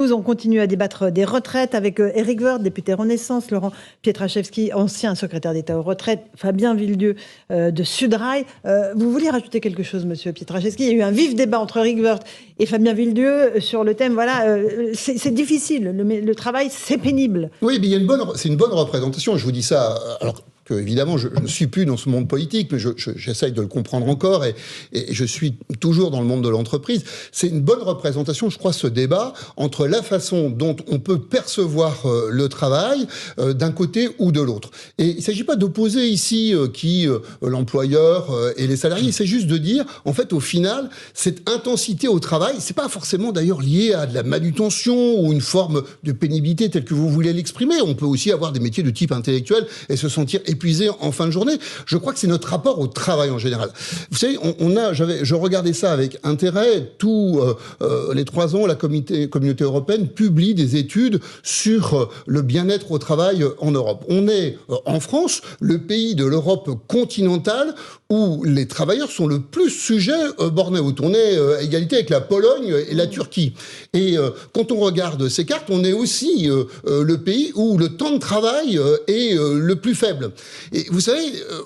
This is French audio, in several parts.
On continue à débattre des retraites avec Éric Woerth, député Renaissance, Laurent Pietraszewski, ancien secrétaire d'État aux retraites, Fabien Villedieu de Sudrail. Vous vouliez rajouter quelque chose, monsieur Pietraszewski? Il y a eu un vif débat entre Éric Woerth et Fabien Villedieu sur le thème, voilà, c'est difficile, le travail, c'est pénible. Oui, mais c'est une bonne représentation. Je vous dis ça, alors que, évidemment, je ne suis plus dans ce monde politique, mais j'essaye de le comprendre encore, et je suis toujours dans le monde de l'entreprise. C'est une bonne représentation, je crois, ce débat entre la façon dont on peut percevoir le travail d'un côté ou de l'autre. Et il ne s'agit pas d'opposer ici l'employeur et les salariés, c'est juste de dire, en fait, au final, cette intensité au travail, c'est pas forcément d'ailleurs lié à de la manutention ou une forme de pénibilité telle que vous voulez l'exprimer. On peut aussi avoir des métiers de type intellectuel et se sentir épuisé en fin de journée. Je crois que c'est notre rapport au travail en général. Vous savez, je regardais ça avec intérêt. Tous les 3 ans, la communauté européenne publie des études sur le bien-être au travail en Europe. On est, en France, le pays de l'Europe continentale où les travailleurs sont le plus sujets burn-out. On est à égalité avec la Pologne et la Turquie. Et quand on regarde ces cartes, on est aussi le pays où le temps de travail est le plus faible. Et vous savez,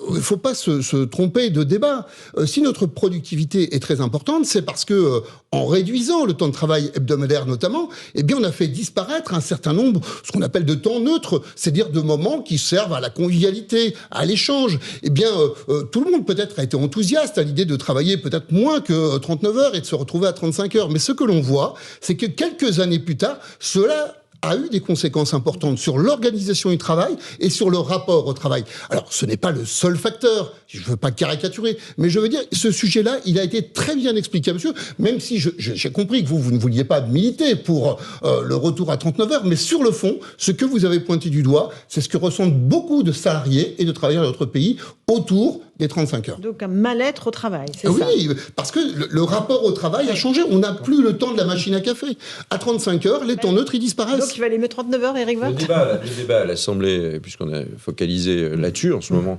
il ne faut pas se tromper de débat. Si notre productivité est très importante, c'est parce que, en réduisant le temps de travail hebdomadaire notamment, eh bien, on a fait disparaître un certain nombre, ce qu'on appelle de temps neutre, c'est-à-dire de moments qui servent à la convivialité, à l'échange. Eh bien, tout le monde peut-être a été enthousiaste à l'idée de travailler peut-être moins que 39 heures et de se retrouver à 35 heures. Mais ce que l'on voit, c'est que quelques années plus tard, cela a eu des conséquences importantes sur l'organisation du travail et sur le rapport au travail. Alors, ce n'est pas le seul facteur, je ne veux pas caricaturer, mais je veux dire, ce sujet-là, il a été très bien expliqué, monsieur, même si j'ai compris que vous ne vouliez pas militer pour le retour à 39 heures, mais sur le fond, ce que vous avez pointé du doigt, c'est ce que ressentent beaucoup de salariés et de travailleurs de notre pays autour des 35 heures. Donc un mal-être au travail, c'est ça? Oui, parce que le rapport au travail a changé. On n'a plus le temps de la machine à café. À 35 heures, les temps neutres, ils disparaissent. Donc il va aller mettre 39 heures, Éric Woerth? Le débat à l'Assemblée, puisqu'on a focalisé là-dessus en ce moment,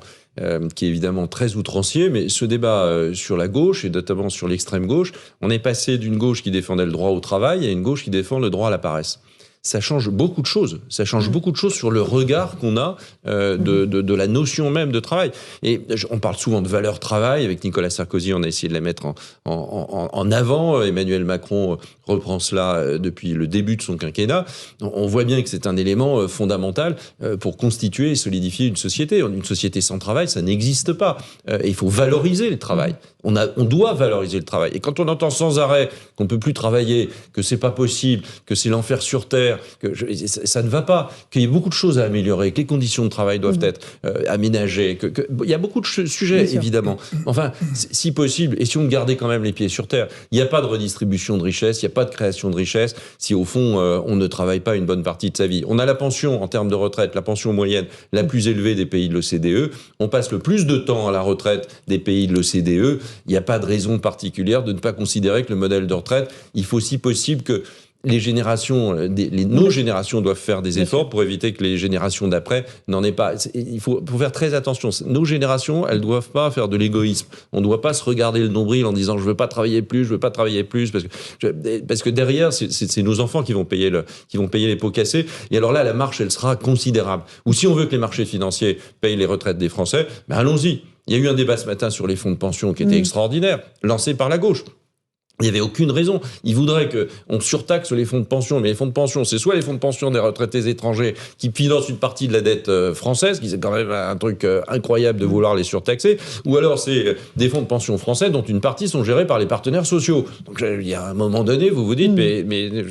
qui est évidemment très outrancier, mais ce débat sur la gauche, et notamment sur l'extrême gauche, on est passé d'une gauche qui défendait le droit au travail à une gauche qui défend le droit à la paresse. Ça change beaucoup de choses. Ça change beaucoup de choses sur le regard qu'on a de la notion même de travail. Et on parle souvent de valeur travail. Avec Nicolas Sarkozy, on a essayé de la mettre en avant. Emmanuel Macron reprend cela depuis le début de son quinquennat. On voit bien que c'est un élément fondamental pour constituer et solidifier une société. Une société sans travail, ça n'existe pas. Et il faut valoriser le travail. On doit valoriser le travail. Et quand on entend sans arrêt qu'on ne peut plus travailler, que c'est pas possible, que c'est l'enfer sur Terre, que ça ne va pas, qu'il y a beaucoup de choses à améliorer, que les conditions de travail doivent être aménagées, il y a beaucoup de sujets, évidemment. Enfin, si possible, et si on gardait quand même les pieds sur Terre, il n'y a pas de redistribution de richesse, il n'y a pas de création de richesse, si au fond, on ne travaille pas une bonne partie de sa vie. On a la pension, en termes de retraite, la pension moyenne la plus élevée des pays de l'OCDE. On passe le plus de temps à la retraite des pays de l'OCDE. Il n'y a pas de raison particulière de ne pas considérer que le modèle de retraite, il faut si possible que les générations, nos générations doivent faire des efforts pour éviter que les générations d'après n'en aient pas. Il faut faire très attention. Nos générations, elles doivent pas faire de l'égoïsme. On ne doit pas se regarder le nombril en disant je veux pas travailler plus, parce que derrière c'est nos enfants qui vont payer les pots cassés. Et alors là, la marche, elle sera considérable. Ou si on veut que les marchés financiers payent les retraites des Français, ben allons-y. Il y a eu un débat ce matin sur les fonds de pension qui était extraordinaire, lancé par la gauche. Il n'y avait aucune raison. Ils voudraient qu'on surtaxe les fonds de pension. Mais les fonds de pension, c'est soit les fonds de pension des retraités étrangers qui financent une partie de la dette française, qui c'est quand même un truc incroyable de vouloir les surtaxer, ou alors c'est des fonds de pension français dont une partie sont gérés par les partenaires sociaux. Donc il y a un moment donné, vous vous dites, mais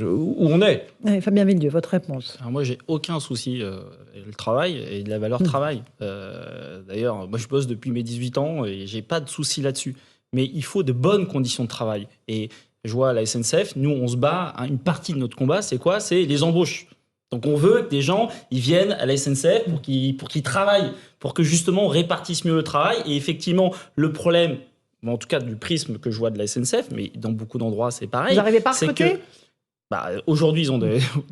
où on est? Fabien Villedieu, votre réponse? Alors moi, j'ai aucun souci le travail et de la valeur travail. D'ailleurs, moi, je bosse depuis mes 18 ans et j'ai pas de souci là-dessus. Mais il faut de bonnes conditions de travail. Et je vois à la SNCF, nous, on se bat, une partie de notre combat, c'est quoi? C'est les embauches. Donc on veut que des gens ils viennent à la SNCF pour qu'ils travaillent, pour que justement on répartisse mieux le travail. Et effectivement, le problème, en tout cas du prisme que je vois de la SNCF, mais dans beaucoup d'endroits c'est pareil. Vous n'arrivez pas à recruter? Aujourd'hui, ils ont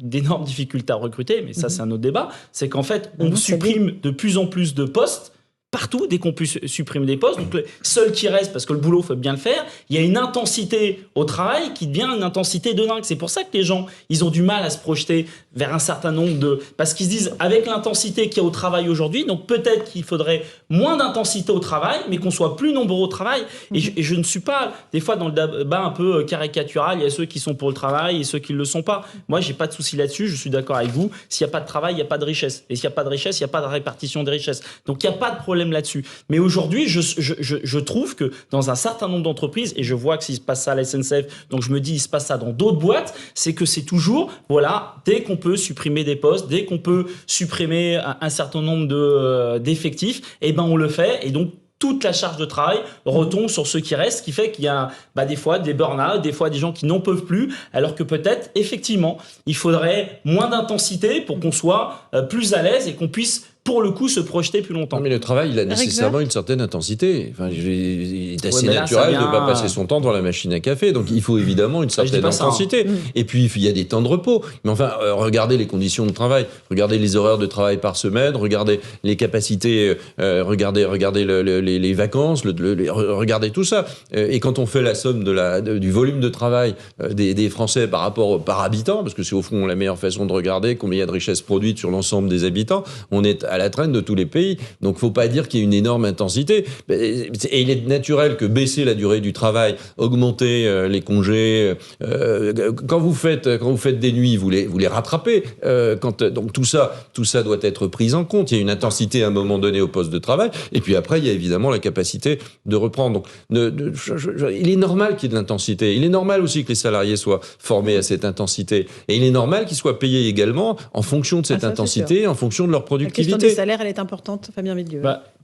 d'énormes difficultés à recruter, mais ça c'est un autre débat. C'est qu'en fait, on supprime de plus en plus de postes partout, dès qu'on peut supprimer des postes. Donc, les seuls qui restent, parce que le boulot, il faut bien le faire, il y a une intensité au travail qui devient une intensité de dingue. C'est pour ça que les gens, ils ont du mal à se projeter vers un certain nombre de... Parce qu'ils se disent, avec l'intensité qu'il y a au travail aujourd'hui, donc peut-être qu'il faudrait moins d'intensité au travail, mais qu'on soit plus nombreux au travail. Et je ne suis pas, des fois, dans le débat un peu caricatural, il y a ceux qui sont pour le travail et ceux qui ne le sont pas. Moi, j'ai pas de souci là-dessus, je suis d'accord avec vous. S'il n'y a pas de travail, il n'y a pas de richesse. Et s'il n'y a pas de richesse, il n'y a pas de répartition des richesses. Donc, il n'y a pas de problème là-dessus. Mais aujourd'hui, je trouve que dans un certain nombre d'entreprises, et je vois que s'il se passe ça à la SNCF, donc je me dis, il se passe ça dans d'autres boîtes, c'est que c'est toujours, voilà, dès qu'on peut supprimer des postes, dès qu'on peut supprimer un certain nombre d'effectifs, eh ben on le fait. Et donc, toute la charge de travail retombe sur ceux qui restent, ce qui fait qu'il y a des fois des burn-out, des fois des gens qui n'en peuvent plus, alors que peut-être, effectivement, il faudrait moins d'intensité pour qu'on soit plus à l'aise et qu'on puisse pour le coup se projeter plus longtemps. Non, mais le travail, il a nécessairement une certaine intensité. Enfin, il est assez naturel de ne pas passer son temps devant la machine à café. Donc il faut évidemment une certaine intensité. Et puis il y a des temps de repos. Mais enfin, regardez les conditions de travail, regardez les horaires de travail par semaine, regardez les capacités, regardez les vacances, regardez tout ça. Et quand on fait la somme du volume de travail des Français par habitant, parce que c'est au fond la meilleure façon de regarder combien il y a de richesses produites sur l'ensemble des habitants, on est à la traîne de tous les pays. Donc, faut pas dire qu'il y ait une énorme intensité. Et il est naturel que baisser la durée du travail, augmenter les congés, quand vous faites des nuits, vous les rattrapez. Donc, tout ça doit être pris en compte. Il y a une intensité à un moment donné au poste de travail. Et puis après, il y a évidemment la capacité de reprendre. Donc, il est normal qu'il y ait de l'intensité. Il est normal aussi que les salariés soient formés à cette intensité. Et il est normal qu'ils soient payés également en fonction de cette intensité, en fonction de leur productivité. La salaire, elle est importante, Fabien Villedieu.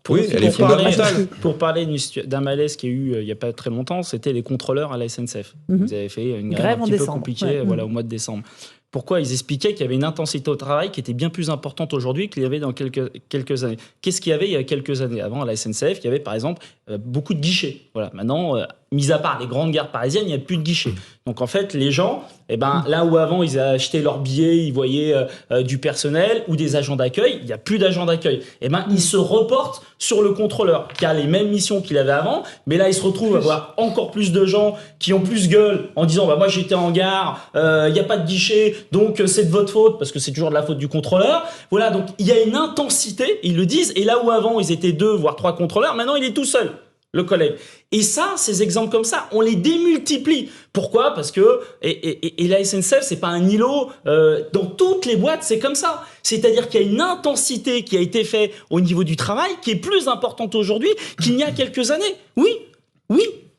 Elle est fondamentale. Pour parler d'un malaise qu'il y a eu il n'y a pas très longtemps, c'était les contrôleurs à la SNCF. Vous avez fait une grève un petit peu compliquée au mois de décembre. Pourquoi? Ils expliquaient qu'il y avait une intensité au travail qui était bien plus importante aujourd'hui qu'il y avait dans quelques années. Qu'est-ce qu'il y avait il y a quelques années? Avant, à la SNCF, il y avait par exemple beaucoup de guichets. Voilà. Maintenant, mis à part les grandes gares parisiennes, il n'y a plus de guichets. Donc en fait, les gens, là où avant ils achetaient leurs billets, ils voyaient du personnel ou des agents d'accueil, il n'y a plus d'agents d'accueil. Ils se reportent sur le contrôleur qui a les mêmes missions qu'il avait avant, mais là il se retrouve à avoir encore plus de gens qui ont plus gueule en disant moi j'étais en gare, il n'y a pas de guichet, donc c'est de votre faute, parce que c'est toujours de la faute du contrôleur. Voilà, donc il y a une intensité, ils le disent, et là où avant ils étaient 2 voire 3 contrôleurs, maintenant il est tout seul, le collègue. Et ça, ces exemples comme ça, on les démultiplie. Pourquoi? Parce que et la SNCF, c'est pas un îlot. Dans toutes les boîtes, c'est comme ça. C'est-à-dire qu'il y a une intensité qui a été faite au niveau du travail qui est plus importante aujourd'hui qu'il n'y a quelques années. Oui.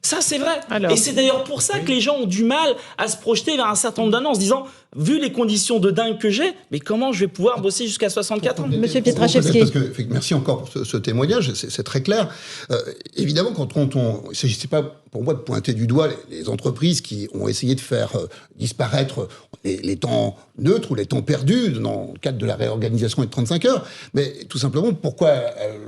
Ça, c'est vrai. Et c'est d'ailleurs pour ça que les gens ont du mal à se projeter vers un certain nombre d'années en se disant, vu les conditions de dingue que j'ai, mais comment je vais pouvoir bosser jusqu'à 64 ans? Monsieur Pietraszewski. Merci encore pour ce témoignage, c'est très clair. Évidemment, quand il ne s'agissait pas pour moi de pointer du doigt les entreprises qui ont essayé de faire disparaître les temps neutres ou les temps perdus dans le cadre de la réorganisation des 35 heures, mais tout simplement, pourquoi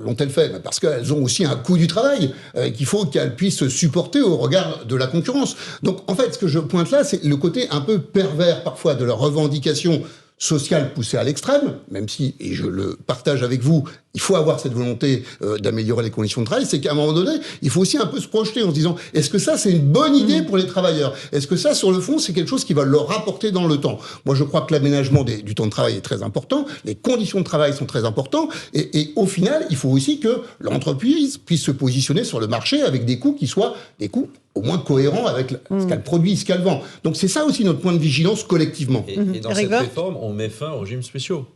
l'ont-elles fait? Parce qu'elles ont aussi un coût du travail qu'il faut qu'elles puissent supporter au regard de la concurrence. Donc, en fait, ce que je pointe là, c'est le côté un peu pervers parfois de leurs revendications sociales poussées à l'extrême, même si, et je le partage avec vous, il faut avoir cette volonté d'améliorer les conditions de travail, c'est qu'à un moment donné, il faut aussi un peu se projeter en se disant, est-ce que ça, c'est une bonne idée pour les travailleurs? Est-ce que ça, sur le fond, c'est quelque chose qui va leur rapporter dans le temps? Moi, je crois que l'aménagement du temps de travail est très important, les conditions de travail sont très importantes, et au final, il faut aussi que l'entreprise puisse se positionner sur le marché avec des coûts qui soient des coûts au moins cohérents avec ce qu'elle produit, ce qu'elle vend. Donc c'est ça aussi notre point de vigilance collectivement. Et dans cette réforme, on met fin aux régimes spéciaux.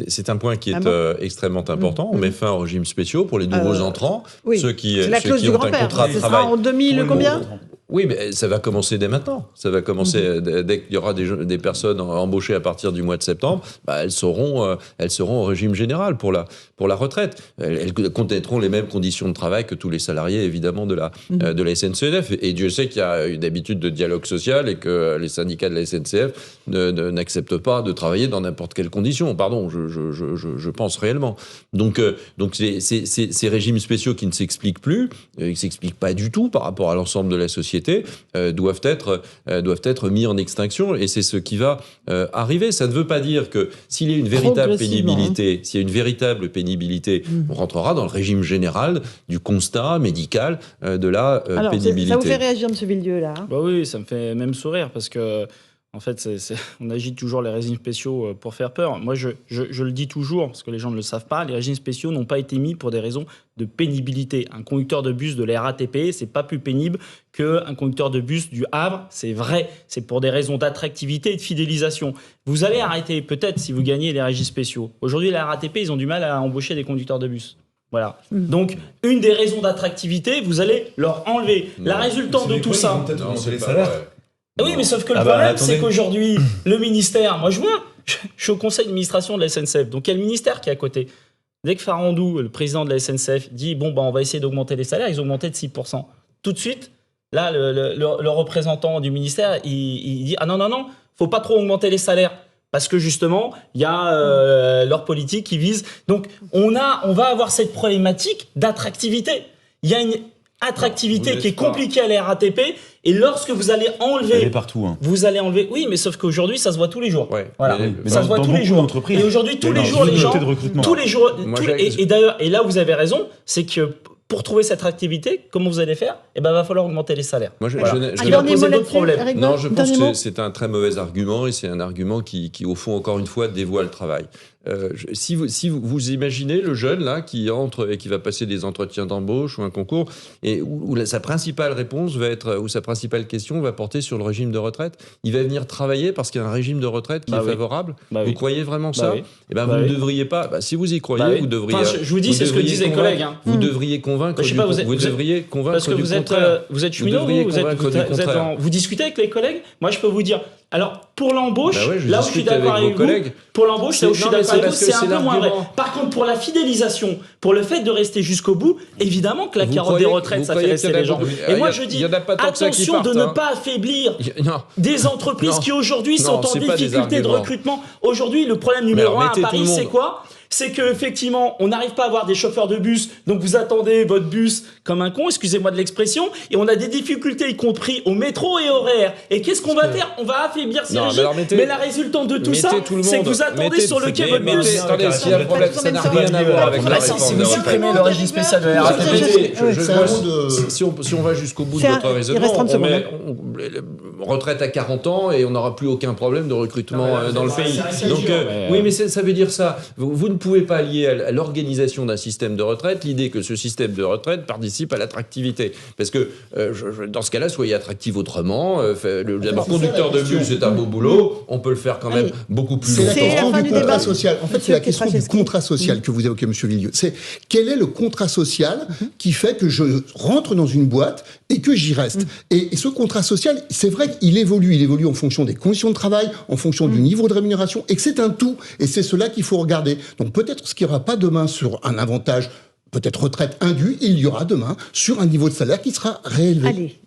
C'est un point qui est extrêmement important. On met fin aux régimes spéciaux pour les nouveaux entrants, ceux qui ont un contrat de travail. Ce sera en 2000 combien? Oui, mais ça va commencer dès maintenant. Ça va commencer dès qu'il y aura des personnes embauchées à partir du mois de septembre. Elles seront au régime général pour la retraite. Elles connaîtront les mêmes conditions de travail que tous les salariés, évidemment, de la SNCF. Et Dieu sait qu'il y a une habitude de dialogue social et que les syndicats de la SNCF n'acceptent pas de travailler dans n'importe quelle condition. Pardon, je pense réellement. Donc ces régimes spéciaux qui ne s'expliquent plus, ils ne s'expliquent pas du tout par rapport à l'ensemble de la société. société doivent être mis en extinction, et c'est ce qui va arriver. Ça ne veut pas dire que s'il y a une véritable pénibilité, s'il y a une véritable pénibilité, on rentrera dans le régime général du constat médical de la pénibilité. Ça vous fait réagir, M. Villedieu, là? Bah oui, ça me fait même sourire parce que, en fait, on agite toujours les régimes spéciaux pour faire peur. Moi, je le dis toujours, parce que les gens ne le savent pas, les régimes spéciaux n'ont pas été mis pour des raisons de pénibilité. Un conducteur de bus de la RATP, c'est pas plus pénible qu'un conducteur de bus du Havre, c'est vrai. C'est pour des raisons d'attractivité et de fidélisation. Vous allez arrêter, peut-être, si vous gagnez les régimes spéciaux. Aujourd'hui, la RATP, ils ont du mal à embaucher des conducteurs de bus. Voilà. Donc, une des raisons d'attractivité, vous allez leur enlever. La résultante de tout ça... C'est les salaires. Oui, mais sauf que le problème, c'est qu'aujourd'hui, le ministère, moi je suis au conseil d'administration de la SNCF, donc il y a le ministère qui est à côté. Dès que Farandou, le président de la SNCF, dit bon, on va essayer d'augmenter les salaires, ils ont augmenté de 6%. Tout de suite, là, le représentant du ministère, il dit ah non, faut pas trop augmenter les salaires. Parce que justement, il y a leur politique qui vise. Donc, on va avoir cette problématique d'attractivité. Il y a une attractivité qui est compliquée à la RATP, et lorsque vous allez enlever... Elle est partout. Hein. Vous allez enlever... Oui, mais sauf qu'aujourd'hui, ça se voit tous les jours. Ouais. Voilà. Mais ça se voit tous les jours. Et aujourd'hui, tous les jours, les gens... Tous les jours... Et d'ailleurs, et là, vous avez raison, c'est que pour trouver cette attractivité, comment vous allez faire? Eh ben, va falloir augmenter les salaires. Moi, je vais poser d'autres problèmes. Non, je pense que c'est un très mauvais argument, et c'est un argument qui, au fond, encore une fois, dévoie le travail. Si vous imaginez le jeune là qui entre et qui va passer des entretiens d'embauche ou un concours, et où sa principale réponse va être, ou sa principale question va porter sur le régime de retraite, il va venir travailler parce qu'il y a un régime de retraite qui est favorable. Vous croyez vraiment ça? Eh ben, vous ne devriez pas. Si vous y croyez, vous devriez. Enfin, je vous dis, c'est ce que disent les collègues. Hein. Vous devriez convaincre. Vous devriez convaincre. Parce que vous êtes cheminot, vous discutez avec les collègues. Moi, je peux vous dire. Alors, pour l'embauche, là où je suis d'accord avec vous, pour l'embauche, là où je suis d'accord avec vous, c'est un peu moins vrai. Par contre, pour la fidélisation, pour le fait de rester jusqu'au bout, évidemment que la carotte des retraites, ça fait rester les gens. Et moi, je dis, attention de ne pas affaiblir des entreprises qui aujourd'hui sont en difficulté de recrutement. Aujourd'hui, le problème numéro 1 à Paris, c'est quoi ? C'est qu'effectivement, on n'arrive pas à avoir des chauffeurs de bus, donc vous attendez votre bus comme un con, excusez-moi de l'expression, et on a des difficultés, y compris au métro et au RER. Et qu'est-ce qu'on va faire? On va affaiblir ces régimes. Mais la résultante de tout ça, c'est que vous attendez sur le quai votre bus. Attendez, s'il y a un problème, ça n'a rien à voir avec la réforme. Si vous supprimez le régime spécial de la RATP, si on va jusqu'au bout de votre raisonnement, on met retraite à 40 ans et on n'aura plus aucun problème de recrutement dans le pays. Donc, oui, mais ça veut dire ça. Vous ne pouvez pas lier à l'organisation d'un système de retraite l'idée que ce système de retraite participe à l'attractivité. Parce que dans ce cas-là, soyez attractif autrement. D'abord, conducteur de bus, c'est un beau boulot. On peut le faire quand même beaucoup plus longtemps. C'est la question du contrat social. En fait, c'est la question du contrat social que vous évoquez, M. Villedieu. C'est quel est le contrat social qui fait que je rentre dans une boîte et que j'y reste. Et ce contrat social, c'est vrai qu'il évolue. Il évolue en fonction des conditions de travail, en fonction du niveau de rémunération, et que c'est un tout. Et c'est cela qu'il faut regarder. Donc peut-être ce qu'il n'y aura pas demain sur un avantage, peut-être retraite indue, il y aura demain sur un niveau de salaire qui sera réélevé. Allez.